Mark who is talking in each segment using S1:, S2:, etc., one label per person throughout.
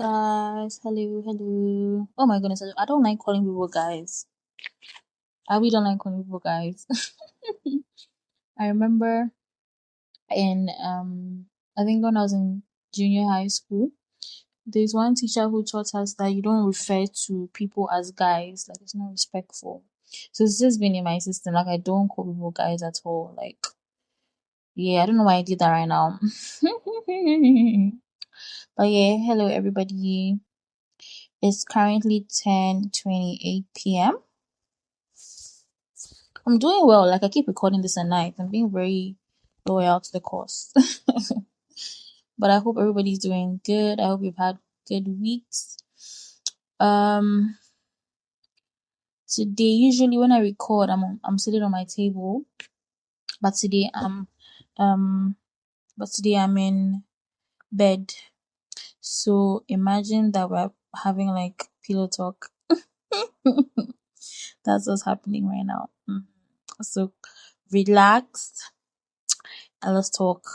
S1: guys. Hello. Oh my goodness, I don't like calling people guys. I really don't like calling people guys. I remember in I think when I was in junior high school, there's one teacher who taught us that you don't refer to people as guys, like it's not respectful. So it's just been in my system, like I don't call people guys at all. Like, yeah, I don't know why I did that right now. But yeah, hello everybody. It's currently 10:28 p.m. I'm doing well. Like I keep recording this at night. I'm being very loyal to the cause. But I hope everybody's doing good. I hope you've had good weeks. Um Today usually when I record I'm sitting on my table. But today um I'm in bed. So imagine that we're having like pillow talk. That's what's happening right now. So relax and let's talk.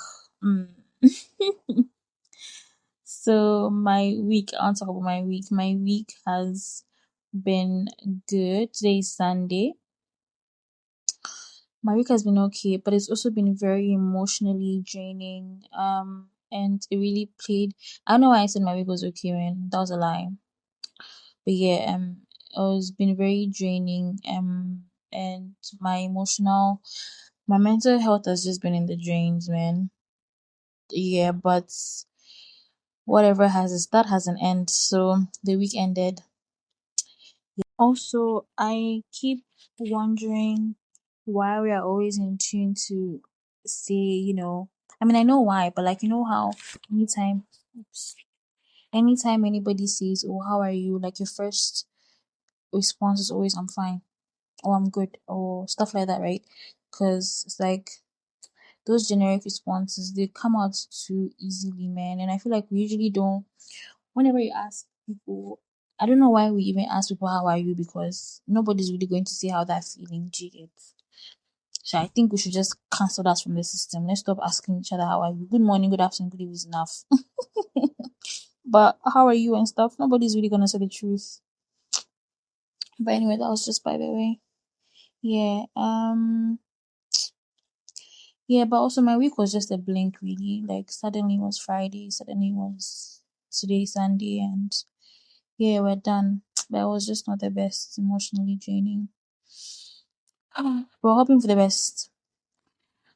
S1: So my week, I want to talk about my week. My week has been good. Today is Sunday. My week has been okay, but it's also been very emotionally draining. And it really played. I don't know why I said my week was okay, man. That was a lie. But yeah, it's been very draining. And my mental health has just been in the drains, man. Yeah, but whatever has a start has an end. So the week ended. Also, I keep wondering why we are always in tune to say, I mean, I know why, but like, how anytime, anytime anybody says, "Oh, how are you?" Like your first response is always, "I'm fine," or "I'm good," or stuff like that, right? Because it's like those generic responses, they come out too easily, man. And I feel like we usually don't, whenever you ask people, I don't know why we even ask people, "How are you?" because nobody's really going to say how that feeling, do you get? So I think we should just cancel that from the system. Let's stop asking each other, "How are you?" Good morning, good afternoon, good evening is enough. But how are you and stuff, nobody's really gonna say the truth. But anyway, that was just by the way. Yeah. Yeah, but also my week was just a blink, really. Like suddenly it was Friday, suddenly it was today Sunday, and yeah, we're done. But it was just not the best, emotionally draining. We're hoping for the best.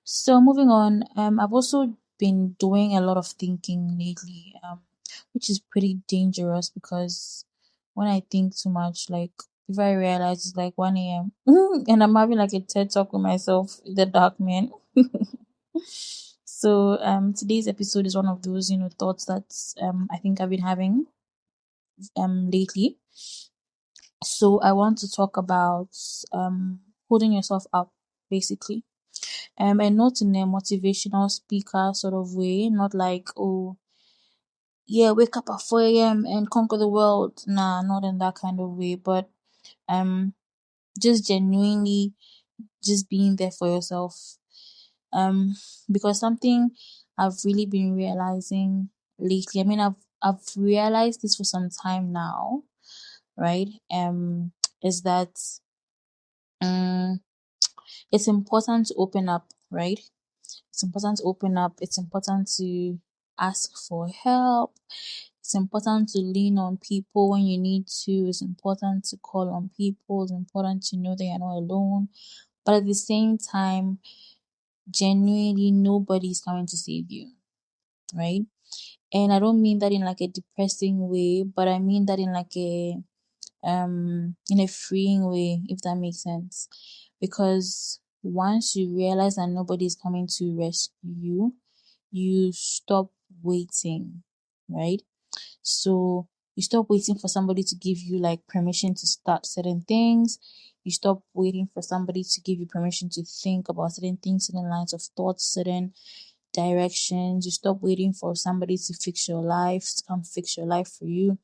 S1: So moving on, I've also been doing a lot of thinking lately, which is pretty dangerous because when I think too much, like if I realize it's like 1 a.m. and I'm having like a TED talk with myself in the dark, man. So today's episode is one of those, thoughts that I think I've been having lately. So I want to talk about holding yourself up, basically. And not in a motivational speaker sort of way, not like, "Oh, yeah, wake up at 4 a.m. and conquer the world." Nah, not in that kind of way, but just genuinely just being there for yourself. Because something I've really been realizing lately, I mean, I've realized this for some time now, right? Is that it's important to open up, right? It's important to open up. It's important to ask for help. It's important to lean on people when you need to. It's important to call on people. It's important to know that you're not alone. But at the same time, genuinely, nobody's coming to save you, right? And I don't mean that in like a depressing way, but I mean that in like a freeing way, if that makes sense. Because once you realize that nobody's coming to rescue you, you stop waiting, right? So you stop waiting for somebody to give you like permission to start certain things. You stop waiting for somebody to give you permission to think about certain things, certain lines of thought, certain directions. You stop waiting for somebody to fix your life, to come fix your life for you.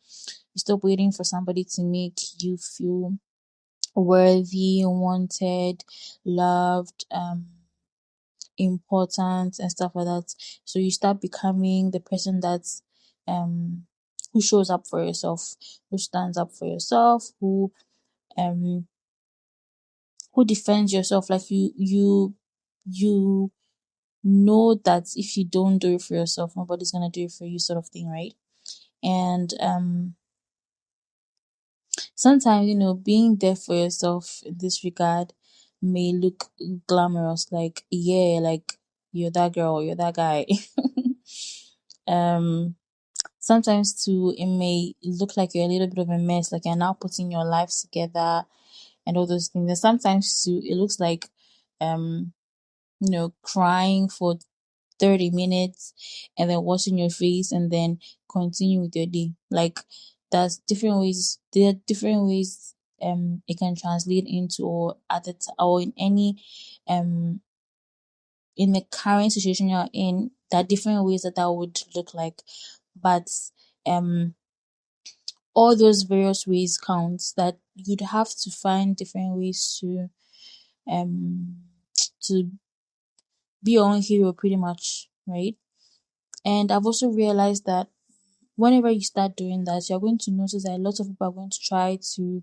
S1: You stop waiting for somebody to make you feel worthy, wanted, loved, important and stuff like that. So you start becoming the person that's who shows up for yourself, who stands up for yourself, um who defends yourself. Like you know that if you don't do it for yourself, nobody's gonna do it for you, sort of thing, right? And sometimes, being there for yourself in this regard may look glamorous, like, yeah, like you're that girl, you're that guy. um Sometimes too it may look like you're a little bit of a mess, like you're now putting your life together and all those things. And sometimes too it looks like crying for 30 minutes and then washing your face and then continue with your day. Like, there are different ways it can translate into, or or in any in the current situation you're in. There are different ways that would look like, but um all those various ways counts. That you'd have to find different ways um to be your own hero, pretty much, right? And I've also realized that whenever you start doing that, you're going to notice that a lot of people are going to try to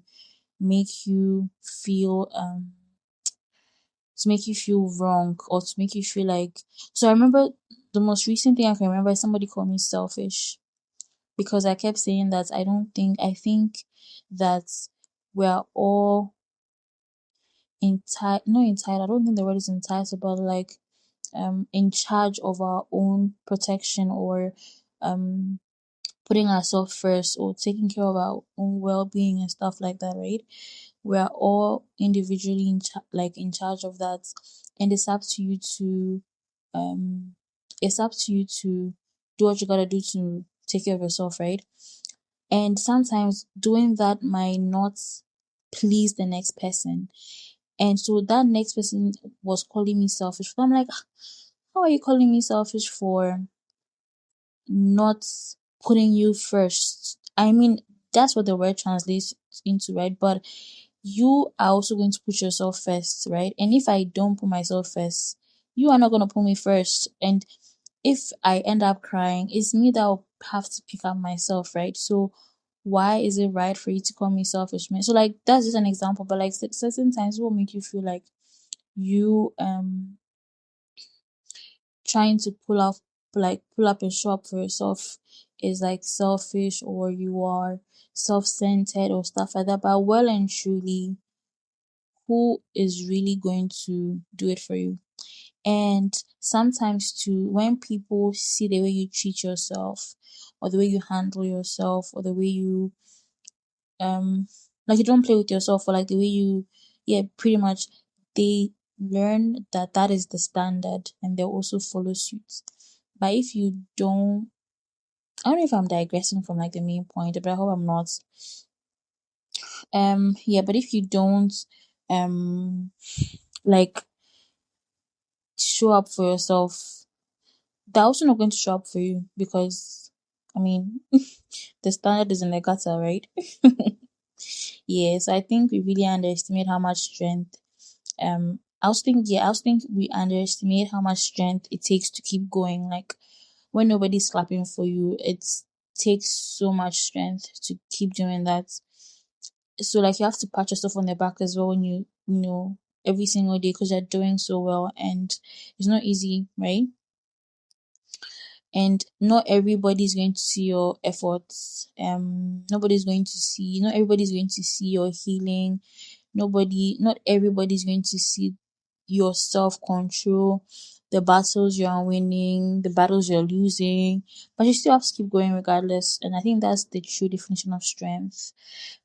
S1: make you feel wrong, or to make you feel like. So I remember the most recent thing I can remember is somebody called me selfish, because I kept saying that I think that we're all not entitled, I don't think the word is entitled, but like in charge of our own protection, or putting ourselves first, or taking care of our own well-being and stuff like that, right? We are all individually in charge of that, and it's up to you to um do what you gotta do to take care of yourself, right? And sometimes doing that might not please the next person, and so that next person was calling me selfish. So I'm like, how are you calling me selfish for not putting you first? I mean, that's what the word translates into, right? But you are also going to put yourself first, right? And if I don't put myself first, you are not going to put me first. And if I end up crying, it's me that will have to pick up myself, right? So why is it right for you to call me selfish, man? So like, that's just an example, but like certain times it will make you feel like you trying to pull up and show up for yourself is like selfish, or you are self-centered or stuff like that. But well and truly, who is really going to do it for you? And sometimes too, when people see the way you treat yourself, or the way you handle yourself, or the way you like you don't play with yourself, or like the way you, yeah, pretty much, they learn that that is the standard, and they'll also follow suit. But if you don't, I don't know if I'm digressing from like the main point, but I hope I'm not. Yeah, but if you don't like show up for yourself, they're also not going to show up for you, because I mean the standard is in the gutter, right? Yes, I think we really underestimate how much strength I also think we underestimate how much strength it takes to keep going. Like, when nobody's clapping for you, it takes so much strength to keep doing that. So like, you have to pat yourself on the back as well when you know every single day, because you're doing so well, and it's not easy, right? And not everybody's going to see your efforts. Not everybody's going to see your healing. Not everybody's going to see your self-control, the battles you are winning, the battles you're losing, but you still have to keep going regardless. And I think that's the true definition of strength.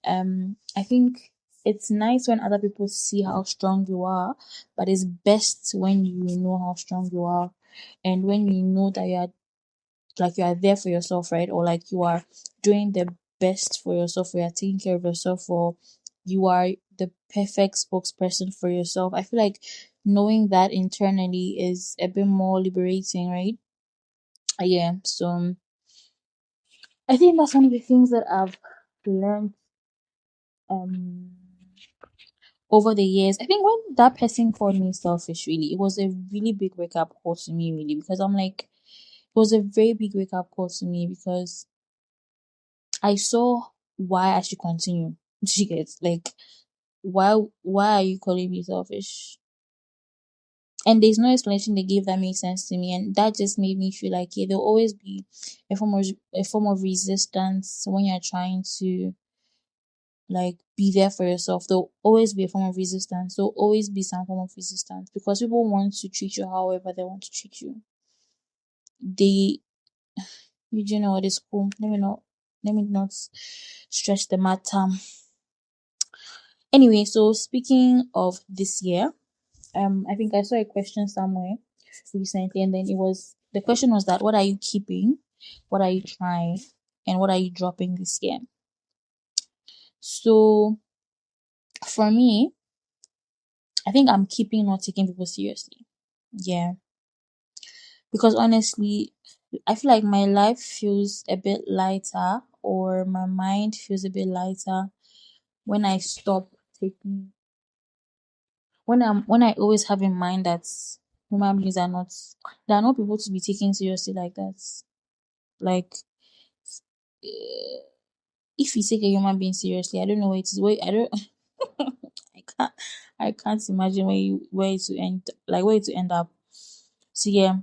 S1: I think it's nice when other people see how strong you are, but it's best when you know how strong you are, and when you know that you are there for yourself, right? Or like you are doing the best for yourself, or you are taking care of yourself, or you are the perfect spokesperson for yourself. I feel like knowing that internally is a bit more liberating, right? Yeah. So I think that's one of the things that I've learned um over the years. I think when that person called me selfish, really, it was a really big wake up call to me, really, because I'm like, it was a very big wake up call to me, because I saw why I should continue. She gets like, why are you calling me selfish? And there's no explanation they gave that made sense to me, and that just made me feel like, yeah, there'll always be a form of resistance when you're trying to like be there for yourself. There'll always be a form of resistance. There'll always be some form of resistance because people want to treat you however they want to treat you. They, you know what is cool. Let me not stretch the matter. Anyway, so speaking of this year, I think I saw a question somewhere recently, and then the question was that, what are you keeping, what are you trying, and what are you dropping this year? So for me, I think I'm keeping not taking people seriously. Yeah. Because honestly, I feel like my life feels a bit lighter, or my mind feels a bit lighter when I stop taking when I always have in mind that human beings are not people to be taken seriously like that. Like, eh, if you take a human being seriously, I don't know where it is. Wait, I don't. I can't. I can't imagine where it to end up. So yeah,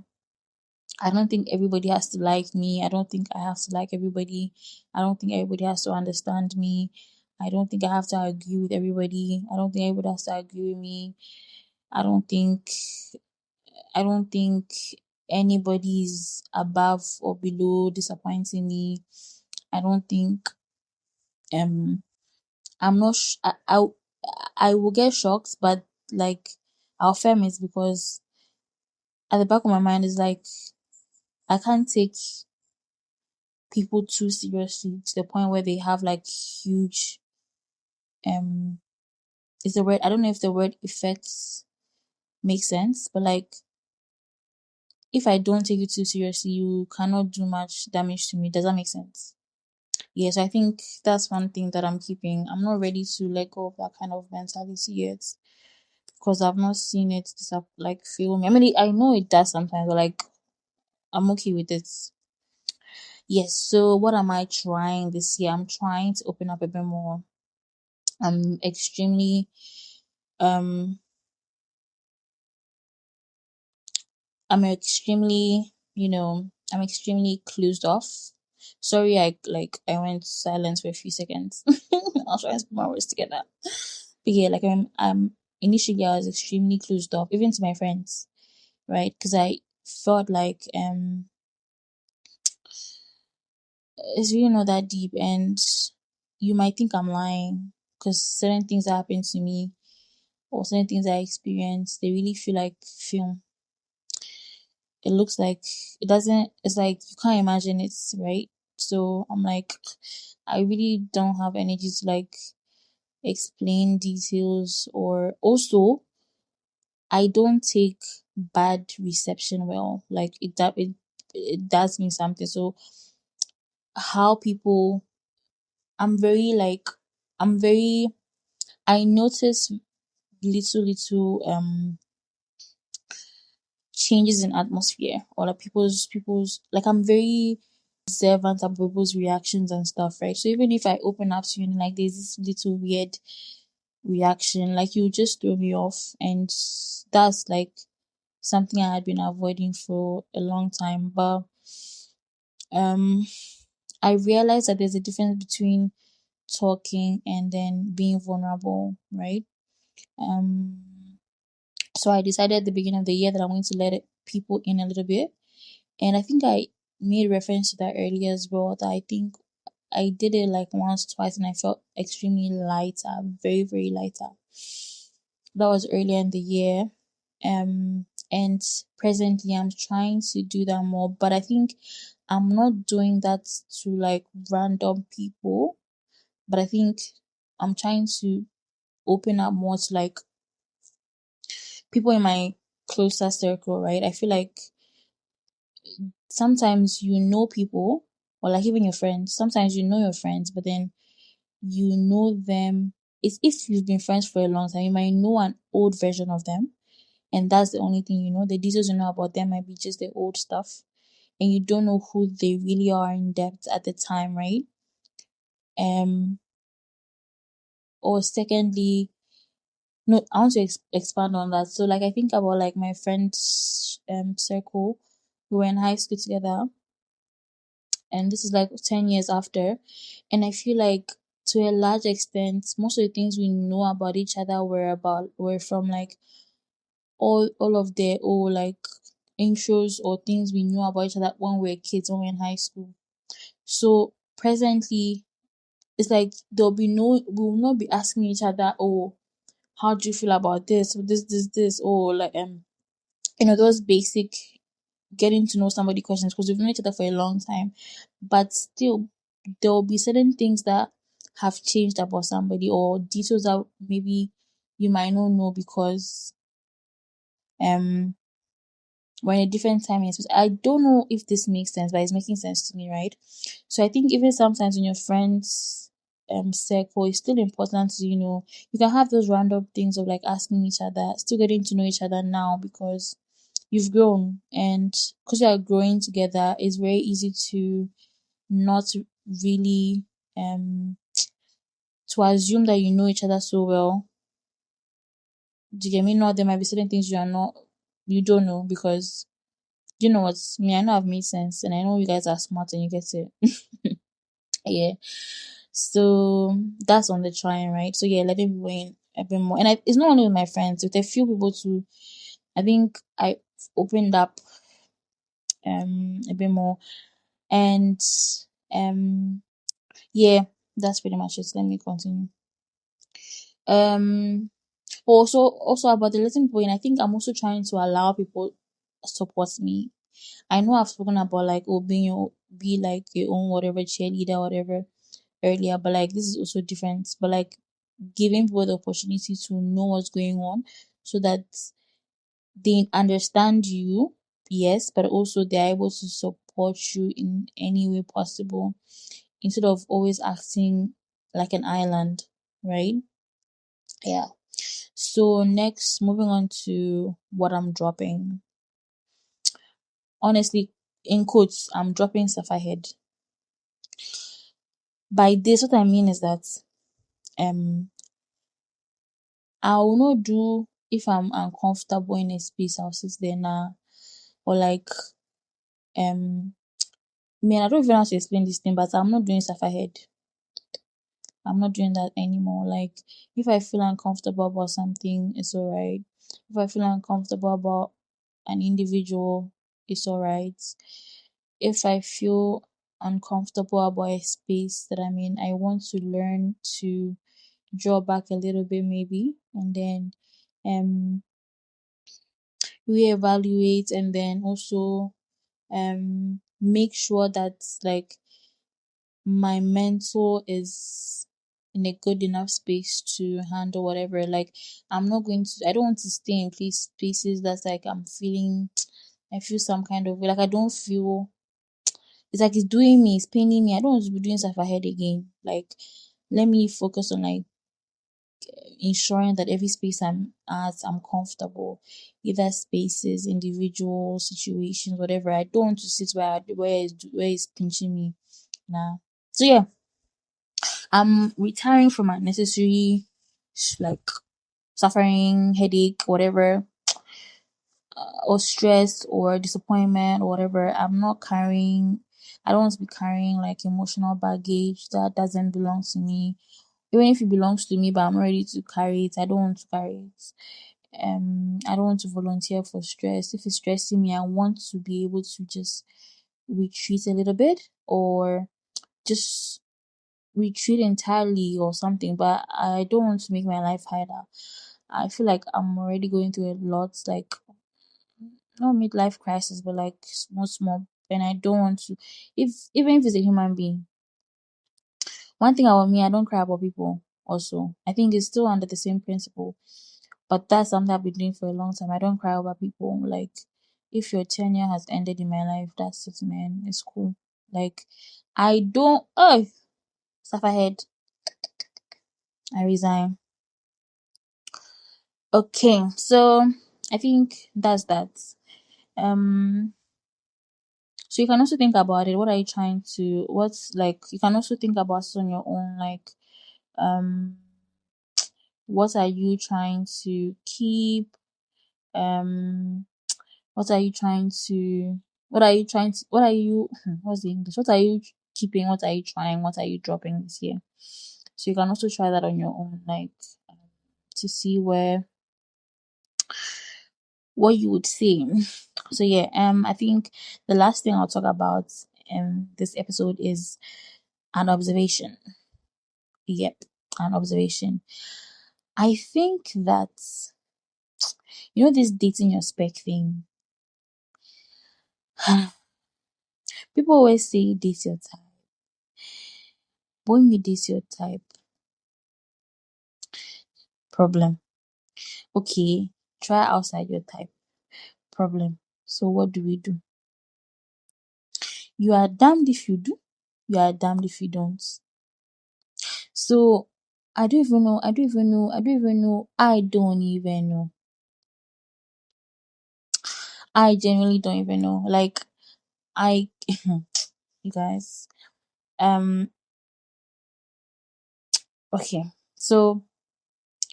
S1: I don't think everybody has to like me. I don't think I have to like everybody. I don't think everybody has to understand me. I don't think I have to agree with everybody. I don't think everybody has to agree with me. I don't think I don't think anybody's above or below disappointing me. I don't think um I'm not I will get shocked, but like I'll firm it, because at the back of my mind is like, I can't take people too seriously to the point where they have like huge um is the word I don't know if the word effects makes sense, but like, if I don't take you too seriously, you cannot do much damage to me. Does that make sense? Yes, I think that's one thing that I'm keeping. I'm not ready to let go of that kind of mentality yet, because I've not seen it like fail me. I mean, I know it does sometimes, but like, I'm okay with it. Yes. So what am I trying this year? I'm trying to open up a bit more. I'm extremely um I'm extremely, I'm extremely closed off. Sorry, I went silent for a few seconds. I'll try to put my words together. But yeah, like initially I was extremely closed off, even to my friends, right? Because I felt like it's really not that deep, and you might think I'm lying because certain things that happen to me, or certain things I experience, they really feel like film. It looks like it doesn't, it's like you can't imagine it, right? So I'm like, I really don't have energy to like explain details, or also I don't take bad reception well. Like it does mean something. So how people I'm very like I'm very I notice little changes in atmosphere, or like people's like, I'm very observant of people's reactions and stuff, right? So even if I open up to you and like there's this little weird reaction, like, you just throw me off, and that's like something I had been avoiding for a long time. But um I realized that there's a difference between talking and then being vulnerable, right? Um so I decided at the beginning of the year that I'm going to let people in a little bit. And I think I made reference to that earlier as well, that I think I did it like once, twice, and I felt extremely lighter, very, very lighter. That was earlier in the year. And presently I'm trying to do that more, but I think I'm not doing that to like random people, but I think I'm trying to open up more to like people in my closer circle, right? I feel like sometimes people, or like even your friends, sometimes you know your friends, but then you know them. It's if you've been friends for a long time, you might know an old version of them, and that's the only thing you know. The details you know about them might be just the old stuff, and you don't know who they really are in depth at the time, right? Um, or secondly, no, I want to expand on that. So like I think about like my friends circle. We were in high school together, and this is like 10 years after, and I feel like to a large extent most of the things we know about each other were from like all of the like intros or things we knew about each other when we were kids, when we were in high school. So presently it's like there'll be no we will not be asking each other, oh, how do you feel about this, or like those basic getting to know somebody questions, because we've known each other for a long time. But still there will be certain things that have changed about somebody, or details that maybe you might not know because um we're in a different time and space. I don't know if this makes sense, but it's making sense to me, right? So I think even sometimes in your friends circle, it's still important to, you can have those random things of like asking each other, still getting to know each other now because you've grown, and because you are growing together, it's very easy to not really to assume that you know each other so well. Do you get me? Not there might be certain things you don't know, because you know what, me, I know I've made sense, and I know you guys are smart and you get it. Yeah. So that's on the trying, right? So yeah, letting people in a bit more. And it's not only with my friends, with a few people too. I think I opened up a bit more. And yeah, that's pretty much it. Let me continue. Also about the letting people in, I think I'm also trying to allow people support me. I know I've spoken about like, oh, be like your own whatever cheerleader, whatever earlier, but like this is also different. But like giving people the opportunity to know what's going on, so that they understand you, yes, but also they're able to support you in any way possible, instead of always acting like an island, right? Yeah. So next, moving on to what I'm dropping. Honestly, in quotes, I'm dropping stuff ahead. By this, what I mean is that I will not do, if I'm uncomfortable in a space, I'll sit there now. Or like man, I don't even know how to explain this thing, but I'm not doing stuff ahead. I'm not doing that anymore. Like if I feel uncomfortable about something, it's alright. If I feel uncomfortable about an individual, it's alright. If I feel uncomfortable about a space that I'm in, I want to learn to draw back a little bit maybe, and then reevaluate, and then also make sure that like my mentor is in a good enough space to handle whatever. Like I don't want to stay in places that's like I feel some kind of way. Like I don't feel, it's like it's doing me, it's paining me. I don't want to be doing stuff ahead again. Like let me focus on like ensuring that every space I'm at, I'm comfortable. Either spaces, individual situations, whatever. I don't want to sit where it's pinching me. Nah. So yeah, I'm retiring from unnecessary like suffering, headache, whatever, or stress or disappointment or whatever. I don't want to be carrying like emotional baggage that doesn't belong to me. Even if it belongs to me, but I'm not ready to carry it, I don't want to carry it. I don't want to volunteer for stress. If it's stressing me, I want to be able to just retreat a little bit, or just retreat entirely or something, but I don't want to make my life harder. I feel like I'm already going through a lot, like not midlife crisis, but like small, and I don't want to. If even if it's a human being, one thing about me, I don't cry about people. Also, I think it's still under the same principle, but that's something I've been doing for a long time. I don't cry over people. Like if your tenure has ended in my life, that's it, man. It's cool. Like I don't. Oh, stuff ahead. I resign. Okay, so I think that's that. Um, So you can also think about it. What are you trying to, what's like, you can also think about it on your own, like, what are you trying to keep? What are you trying to, what are you, what's the English? What are you keeping? What are you trying? What are you dropping this year? So you can also try that on your own, like, to see what you would say. So yeah, I think the last thing I'll talk about in this episode is an observation. Yep, an observation. I think that, this dating your spec thing. People always say date your type. But when you date your type, problem. Okay, try outside your type, problem. So what do we do? You are damned if you do, you are damned if you don't. So I don't even know. I genuinely don't even know. Like, I, you guys, okay. So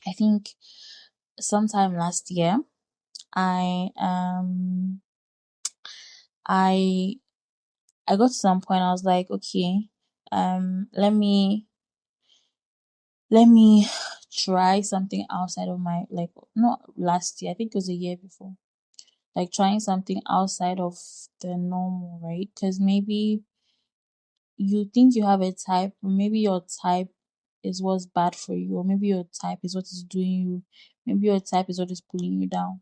S1: I think sometime last year, I I got to some point. I was like, okay, let me try something outside of my, like, not last year. I think it was a year before. Like, trying something outside of the normal, right? Because maybe you think you have a type, or maybe your type is what's bad for you, or maybe your type is what is doing you, maybe your type is what is pulling you down.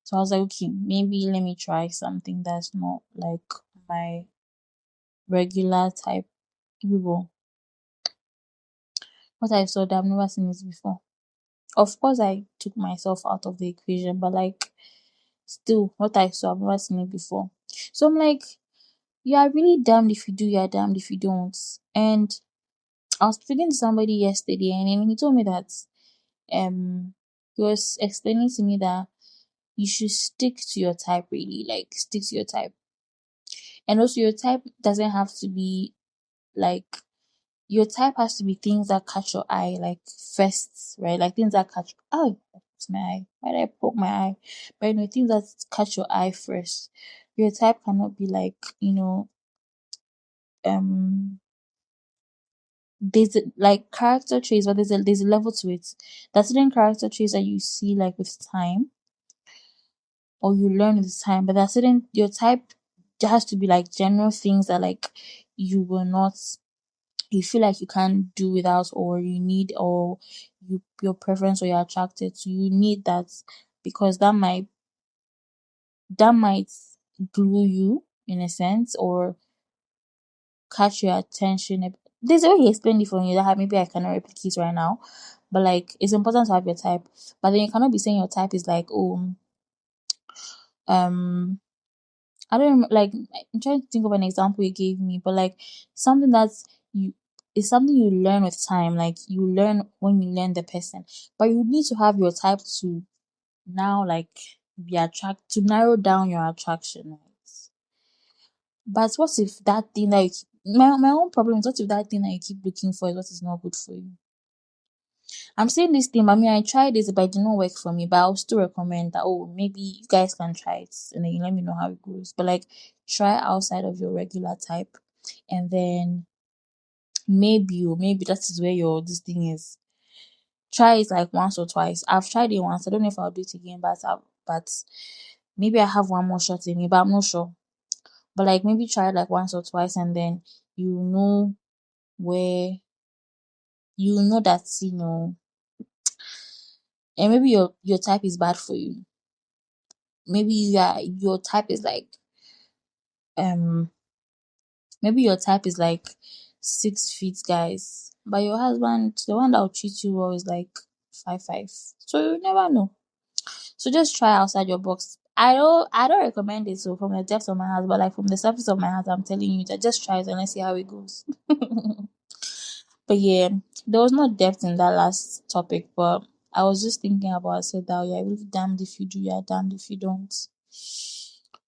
S1: So I was like, okay, maybe let me try something that's not like my regular type people. What I saw that I've never seen this before. Of course, I took myself out of the equation, but like, still, what I saw, I've never seen it before. So I'm like, you are really damned if you do, you are damned if you don't. And I was speaking to somebody yesterday, and then he told me that he was explaining to me that you should stick to your type, really, like, stick to your type. And also, your type doesn't have to be like, your type has to be things that catch your eye, like, first, right? Like, things that catch, oh, it's my eye. Why did I poke my eye? But things that catch your eye first. Your type cannot be like, there's like character traits, but there's a level to it. There's certain character traits that you see like with time, or you learn with time, but there's certain, your type has to be like general things that, like, you will not, you feel like you can't do without, or you need, or your preference, or you're attracted to, you need that, because that might glue you in a sense, or catch your attention. There's a way he explained it for me that maybe I cannot replicate right now, but like, it's important to have your type. But then you cannot be saying your type is like, oh, I don't like. I'm trying to think of an example he gave me, but like, something that's you is something you learn with time. Like, you learn when you learn the person, but you need to have your type to now, like, be to narrow down your attraction, right? But what if that thing that you keep, my own problem is, what if that thing that you keep looking for is what is not good for you? I'm saying this thing, I mean, I tried this, but it did not work for me. But I'll still recommend that, oh, maybe you guys can try it, and then you let me know how it goes. But like, try outside of your regular type, and then maybe that is where your this thing is. Try it like once or twice. I've tried it once. I don't know if I'll do it again, but maybe I have one more shot in me, but I'm not sure. But like, maybe try it like once or twice, and then you know where you know that, and maybe your type is bad for you. Maybe your type is like, maybe your type is like 6 feet, guys, but your husband, the one that will treat you well, is like 5'5". So you never know. So just try outside your box. I don't recommend it, so from the depths of my heart, but like, from the surface of my heart, I'm telling you that just try it and let's see how it goes. But yeah, there was no depth in that last topic, but I was just thinking about, I said that, yeah, really damned if you do, you're damned if you don't.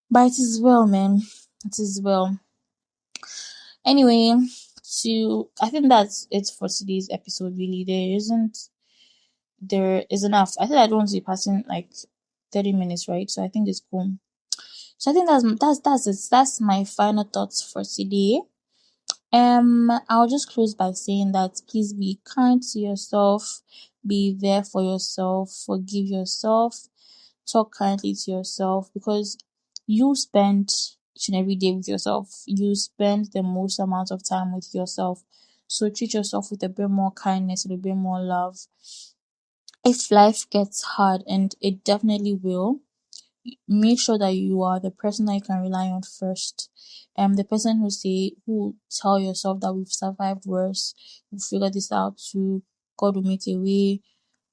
S1: But it is well, man. It is well. Anyway, I think that's it for today's episode. Really, there is enough. I think I don't want to be passing like 30 minutes, right? So I think it's cool. So I think that's it. That's my final thoughts for today. I'll just close by saying that please be kind to yourself, be there for yourself, forgive yourself, talk kindly to yourself, because you spend each and every day with yourself. You spend the most amount of time with yourself. So treat yourself with a bit more kindness and a bit more love. If life gets hard, and it definitely will, make sure that you are the person that you can rely on first. The person who tell yourself that we've survived worse, we'll figure this out too, God will make a way,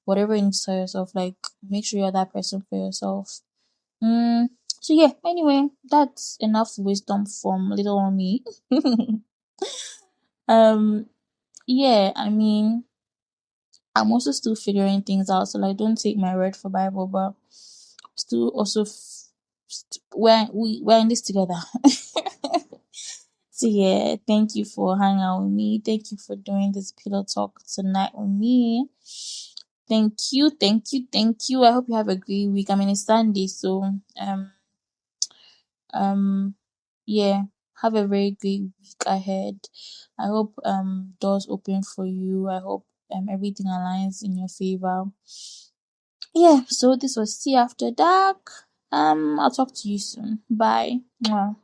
S1: whatever you need to tell yourself, like make sure you're that person for yourself. So yeah, anyway, that's enough wisdom from little on me. Yeah, I mean, I'm also still figuring things out, so like don't take my word for Bible, but still also we're in this together. So yeah, thank you for hanging out with me. Thank you for doing this pillow talk tonight with me. Thank you, thank you, thank you. I hope you have a great week. I mean, it's Sunday, so yeah, have a very great week ahead. I hope doors open for you. I hope everything aligns in your favor. Yeah, so this was Tea After Dark. I'll talk to you soon. Bye. Mwah.